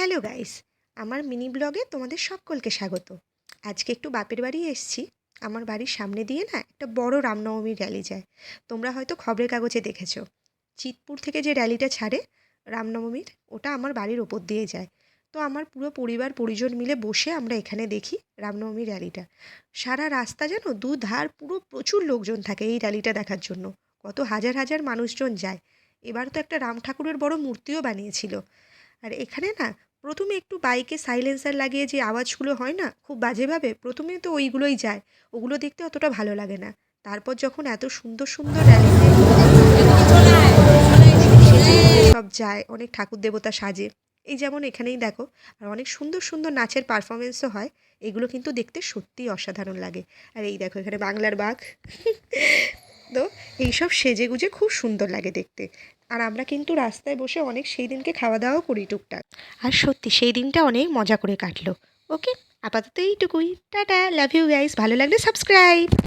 Hello guys, আমার mini ব্লগে তোমাদের সকলকে স্বাগত। আজকে একটু বাপের বাড়ি এসেছি। আমার বাড়ির সামনে দিয়ে না একটা বড় রামনবমীর র্যালি যায়। তোমরা হয়তো খবরের কাগজে দেখেছো। চিতপুর থেকে যে র্যালিটা ছাড়ে রামনবমীর, ওটা আমার বাড়ির ওপর দিয়ে যায়। তো আমার পুরো পরিবার পরিজন মিলে বসে আমরা এখানে দেখি রামনবমীর র্যালিটা। সারা রাস্তা যেন দুধার পুরো প্রচুর লোকজন থাকে এই র্যালিটা দেখার জন্য। কত হাজার হাজার মানুষজন যায়। এবার তো একটা রাম ঠাকুরের বড় মূর্তিও বানিয়েছিল। আর এখানে না প্রথমে একটু বাইকে সাইলেন্সার লাগিয়ে যে আওয়াজগুলো হয় না খুব বাজেভাবে, প্রথমে তো ওইগুলোই যায়। ওগুলো দেখতে অতটা ভালো লাগে না। তারপর যখন এত সুন্দর সুন্দর র্যালিতে সেজে গুজে সব যায়, অনেক ঠাকুর দেবতা সাজে। এই যেমন এখানেই দেখো। আর অনেক সুন্দর সুন্দর নাচের পারফরমেন্সও হয়। এগুলো কিন্তু দেখতে সত্যিই অসাধারণ লাগে। আর এই দেখো এখানে বাংলার বাঘ। তো এইসব সেজেগুজে খুব সুন্দর লাগে দেখতে। আর আমরা কিন্তু রাস্তায় বসে অনেক সেই দিনকে খাওয়া দাওয়াও করি টুকটাক। আর সত্যি সেই দিনটা অনেক মজা করে কাটলো। ওকে, আপাতত এইটুকুই। Tata, love you guys. ভালো লাগলে সাবস্ক্রাইব।